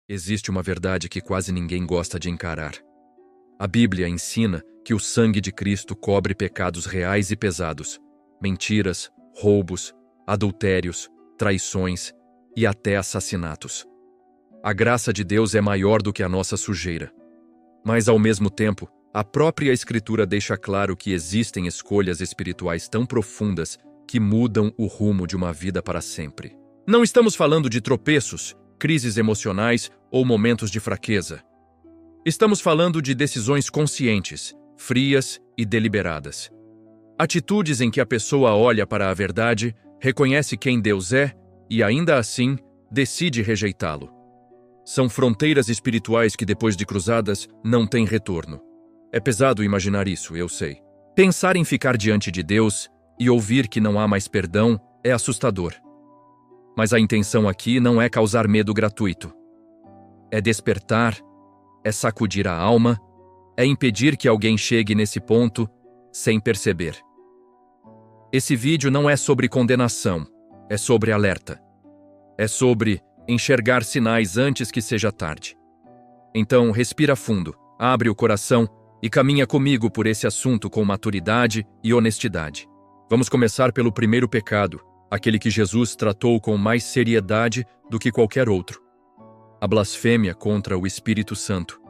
Existe uma verdade que quase ninguém gosta de encarar. A Bíblia ensina que o sangue de Cristo cobre pecados reais e pesados, mentiras, roubos, adultérios, traições e até assassinatos. A graça de Deus é maior do que a nossa sujeira. Mas, ao mesmo tempo, a própria Escritura deixa claro que existem escolhas espirituais tão profundas que mudam o rumo de uma vida para sempre. Não estamos falando de tropeços, crises emocionais ou momentos de fraqueza. Estamos falando de decisões conscientes, frias e deliberadas. Atitudes em que a pessoa olha para a verdade, reconhece quem Deus é e, ainda assim, decide rejeitá-lo. São fronteiras espirituais que, depois de cruzadas, não têm retorno. É pesado imaginar isso, eu sei. Pensar em ficar diante de Deus e ouvir que não há mais perdão é assustador. Mas a intenção aqui não é causar medo gratuito. É despertar, é sacudir a alma, é impedir que alguém chegue nesse ponto sem perceber. Esse vídeo não é sobre condenação, é sobre alerta. É sobre enxergar sinais antes que seja tarde. Então, respira fundo, abre o coração e caminha comigo por esse assunto com maturidade e honestidade. Vamos começar pelo primeiro pecado, aquele que Jesus tratou com mais seriedade do que qualquer outro: a blasfêmia contra o Espírito Santo.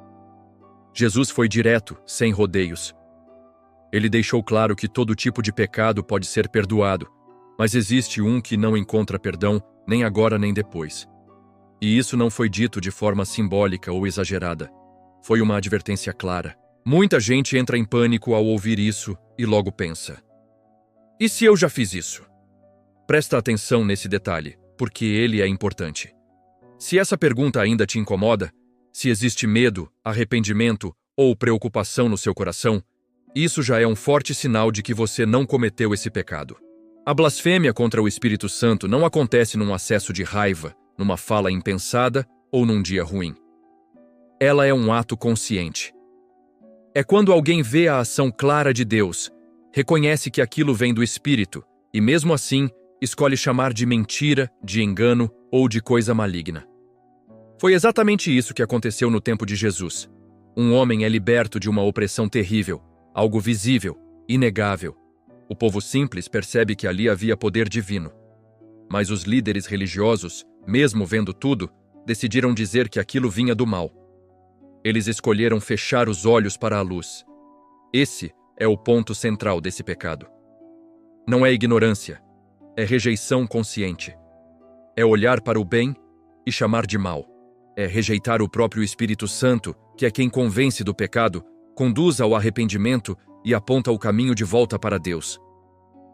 Jesus foi direto, sem rodeios. Ele deixou claro que todo tipo de pecado pode ser perdoado, mas existe um que não encontra perdão nem agora nem depois. E isso não foi dito de forma simbólica ou exagerada. Foi uma advertência clara. Muita gente entra em pânico ao ouvir isso e logo pensa: e se eu já fiz isso? Presta atenção nesse detalhe, porque ele é importante. Se essa pergunta ainda te incomoda, se existe medo, arrependimento ou preocupação no seu coração, isso já é um forte sinal de que você não cometeu esse pecado. A blasfêmia contra o Espírito Santo não acontece num acesso de raiva, numa fala impensada ou num dia ruim. Ela é um ato consciente. É quando alguém vê a ação clara de Deus, reconhece que aquilo vem do Espírito e, mesmo assim, escolhe chamar de mentira, de engano ou de coisa maligna. Foi exatamente isso que aconteceu no tempo de Jesus. Um homem é liberto de uma opressão terrível, algo visível, inegável. O povo simples percebe que ali havia poder divino. Mas os líderes religiosos, mesmo vendo tudo, decidiram dizer que aquilo vinha do mal. Eles escolheram fechar os olhos para a luz. Esse é o ponto central desse pecado. Não é ignorância, é rejeição consciente. É olhar para o bem e chamar de mal. É rejeitar o próprio Espírito Santo, que é quem convence do pecado, conduz ao arrependimento e aponta o caminho de volta para Deus.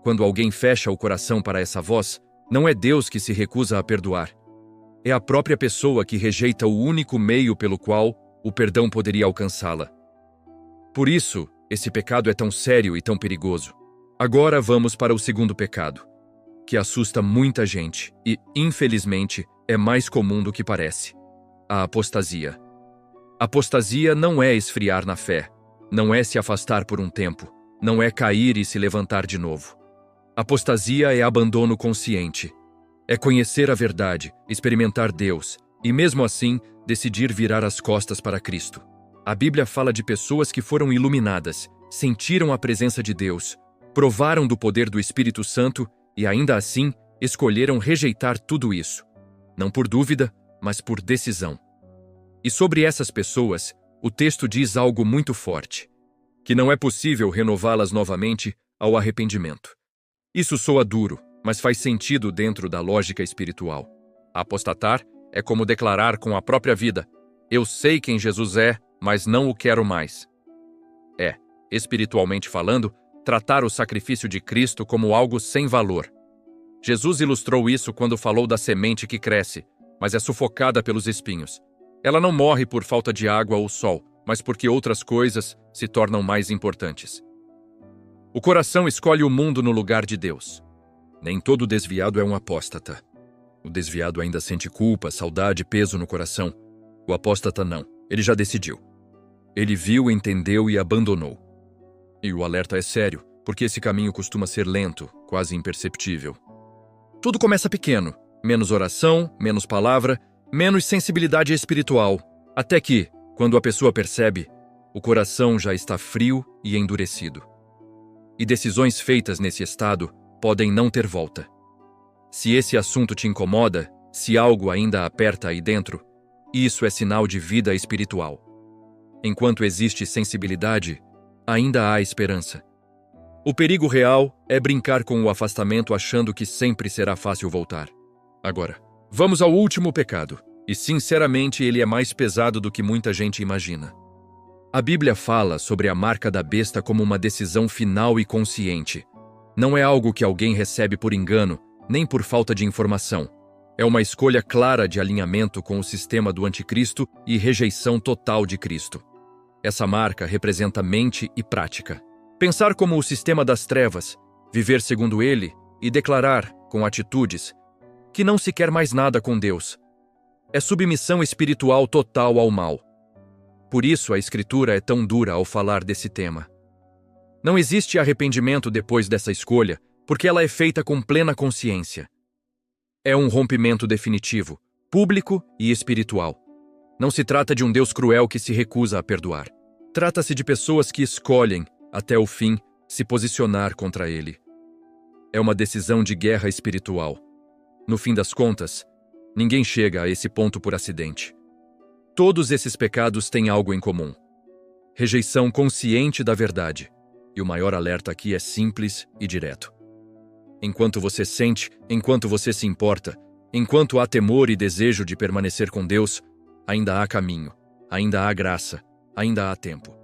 Quando alguém fecha o coração para essa voz, não é Deus que se recusa a perdoar. É a própria pessoa que rejeita o único meio pelo qual o perdão poderia alcançá-la. Por isso, esse pecado é tão sério e tão perigoso. Agora vamos para o segundo pecado, que assusta muita gente e, infelizmente, é mais comum do que parece: a apostasia. Apostasia não é esfriar na fé, não é se afastar por um tempo, não é cair e se levantar de novo. Apostasia é abandono consciente. É conhecer a verdade, experimentar Deus e, mesmo assim, decidir virar as costas para Cristo. A Bíblia fala de pessoas que foram iluminadas, sentiram a presença de Deus, provaram do poder do Espírito Santo e, ainda assim, escolheram rejeitar tudo isso. Não por dúvida, mas por decisão. E sobre essas pessoas, o texto diz algo muito forte: que não é possível renová-las novamente ao arrependimento. Isso soa duro, mas faz sentido dentro da lógica espiritual. Apostatar é como declarar com a própria vida: eu sei quem Jesus é, mas não o quero mais. É, espiritualmente falando, tratar o sacrifício de Cristo como algo sem valor. Jesus ilustrou isso quando falou da semente que cresce, mas é sufocada pelos espinhos. Ela não morre por falta de água ou sol, mas porque outras coisas se tornam mais importantes. O coração escolhe o mundo no lugar de Deus. Nem todo desviado é um apóstata. O desviado ainda sente culpa, saudade, peso no coração. O apóstata não. Ele já decidiu. Ele viu, entendeu e abandonou. E o alerta é sério, porque esse caminho costuma ser lento, quase imperceptível. Tudo começa pequeno. Menos oração, menos palavra, Menos sensibilidade espiritual, até que, quando a pessoa percebe, o coração já está frio e endurecido. E decisões feitas nesse estado podem não ter volta. Se esse assunto te incomoda, se algo ainda aperta aí dentro, isso é sinal de vida espiritual. Enquanto existe sensibilidade, ainda há esperança. O perigo real é brincar com o afastamento achando que sempre será fácil voltar. Agora, vamos ao último pecado, e sinceramente ele é mais pesado do que muita gente imagina. A Bíblia fala sobre a marca da besta como uma decisão final e consciente. Não é algo que alguém recebe por engano, nem por falta de informação. É uma escolha clara de alinhamento com o sistema do anticristo e rejeição total de Cristo. Essa marca representa mente e prática. Pensar como o sistema das trevas, viver segundo ele e declarar, com atitudes, que não se quer mais nada com Deus. É submissão espiritual total ao mal. Por isso a Escritura é tão dura ao falar desse tema. Não existe arrependimento depois dessa escolha, porque ela é feita com plena consciência. É um rompimento definitivo, público e espiritual. Não se trata de um Deus cruel que se recusa a perdoar. Trata-se de pessoas que escolhem, até o fim, se posicionar contra ele. É uma decisão de guerra espiritual. No fim das contas, ninguém chega a esse ponto por acidente. Todos esses pecados têm algo em comum: rejeição consciente da verdade. E o maior alerta aqui é simples e direto. Enquanto você sente, enquanto você se importa, enquanto há temor e desejo de permanecer com Deus, ainda há caminho, ainda há graça, ainda há tempo.